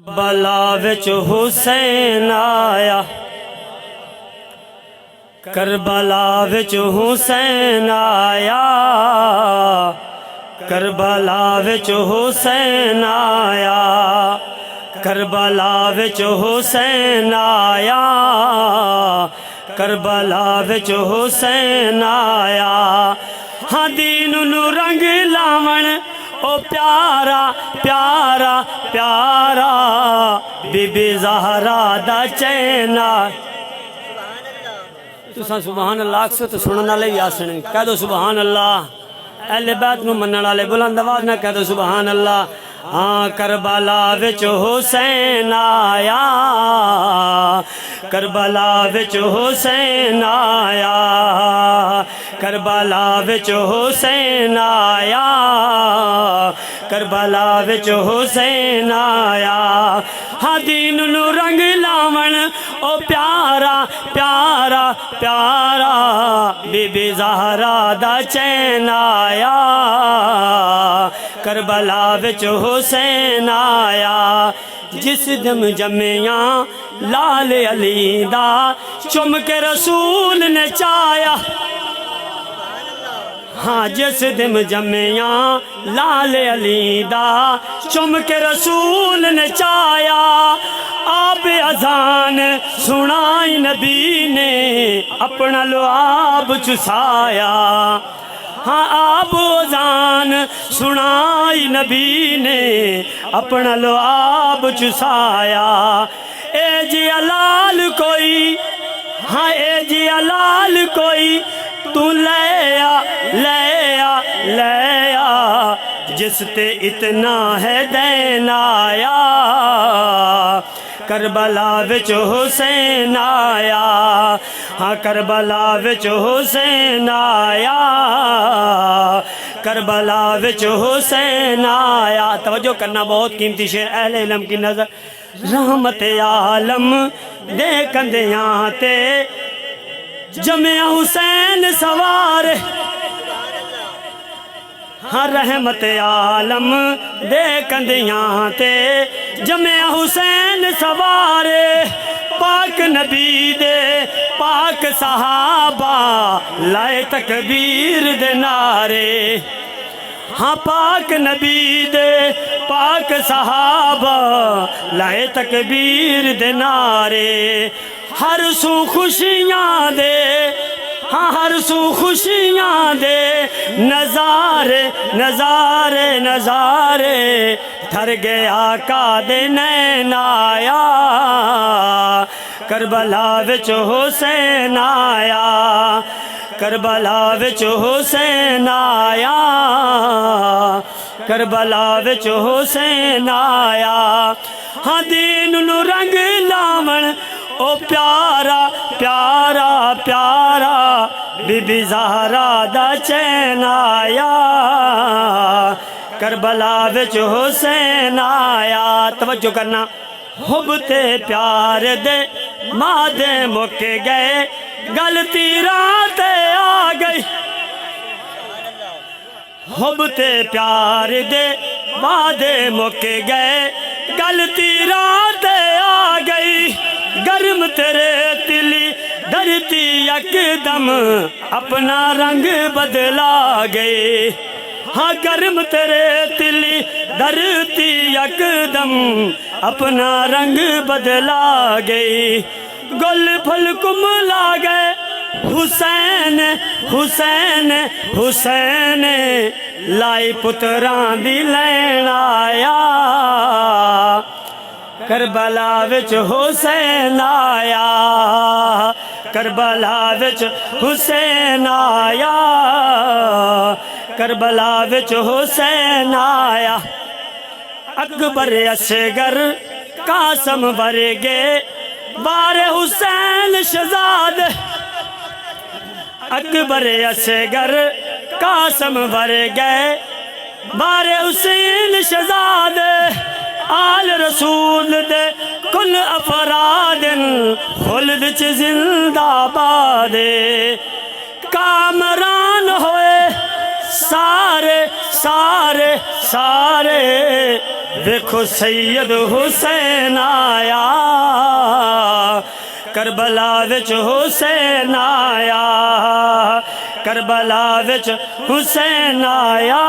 کربلا وچ حسین آیا، کربلا وچ حسین آیا، کربلا وچ حسین آیا، کربلا وچ حسین آیا، کربلا وچ حسین آیا۔ ہاں دین نو رنگ لاون او پیارا پیارا پیارا بی بی زہرا دا چینا۔ تساں سبحان اللہ اکثر تو سنن والے بھی آسن، کہہ دو سبحان اللہ۔ اہل بیت نو منن والے بلند آواز نہ کہہ دو سبحان اللہ۔ ہاں کربلا وچ حسین آیا، کربلا وچ حسین آیا، کربلا وچ حسین آیا، کربلا وچ حسین آیا۔ ہاں دین نو رنگ لاون او پیارا پیارا پیارا بی بی زہرا دا چین آیا، کربلا وچ حسین آیا۔ جس دم جمیاں لال علی دا چم کے رسول نے چایا، ہاں جس دم جمیاں لال علی دا چم کے رسول نے چایا۔ آپ اذان سنائی نبی نے اپنا لعاب چسایا، ہاں آپ اذان سنائی نبی نے اپنا لعاب چسایا۔ اے جی علال کوئی، ہاں اے جی علال کوئی تو لے آ لے آ لے آ، جس تے اتنا ہے دین آیا، کربلا وچ حسین آیا، ہاں کربلا وچ حسین آیا، کربلا وچ حسین آیا۔ توجہ کرنا بہت قیمتی شعر، اہل علم کی نظر رحمت عالم دے کندیاں تے جمع حسین سوارے، ہاں رحمت عالم دے کندیاں تے جمع حسین سوارے۔ پاک نبی دے پاک صحابہ لائے تکبیر دے نعرے، ہاں پاک نبی دے پاک صحابہ لائے تکبیر دے نعرے۔ ہر سو خوشیاں دے، ہاں ہر سو خوشیاں دے نظارے نظارے نظارے، ٹھر گیا آقا دے نین آیا، کربلا وچ حسین آیا، کربلا وچ حسین آیا، کربلا وچ حسین آیا۔ ہاں دین نو رنگ لاون او پیارا پیارا پیارا بی بی زہرا دا چین آیا، کربلا وچ حسین آیا۔ توجہ کرنا، حب تے پیار دے مادے مک گئے، گل تیراں تے آ گئی، حب تے پیار دے مادے مک گئے، گل تیراں تے آ گئی۔ گرم تیرے تلی دھرتی یکدم اپنا رنگ بدلا گئے، ہاں گرم تیرے تلی دھرتی یکدم اپنا رنگ بدلا گئی۔ گل پھل کملا گئے، حسین حسین حسین لائی پتران دی لین آیا، کربلا وچ حسین آیا، کربلا وچ حسین آیا، کربلا وچ حسین آیا۔ اکبر اصغر قاسم ورگے بار حسین شہزاد، اکبر اصغر قاسم ورگے بار حسین شہزاد، آل رسول دے کل افراد خلد چ زندہ باد، کامران ہوئے سارے سارے سارے دیکھو سید حسین آیا کربلا وچ حسین آیا کربلا وچ حسین آیا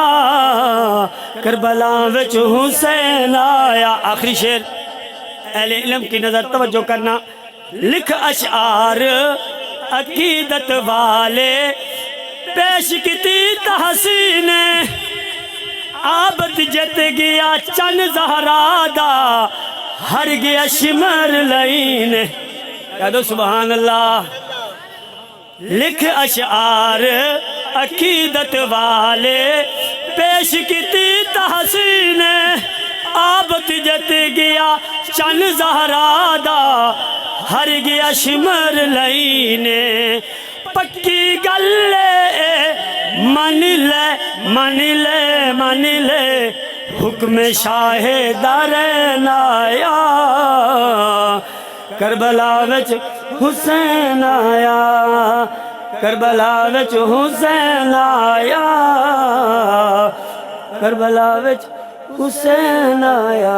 کربلا وچ حسین آیا آخری شعر اہل علم کی نظر توجہ کرنا لکھ اشعار عقیدت والے پیش کیتی تحسین عابد جت گیا چن زہرا دا ہر گیا شمر لین کہہ دو سبحان اللہ لکھ اشعار عقیدت والے پیش کیتی تحسین عابد جت گیا چن زہرا دا ہر گیا شمر لین پکی گلے من لے حکم شاہ دارین آیا کربلا وچ حسین آیا کربلا وچ حسین آیا کربلا وچ حسین آیا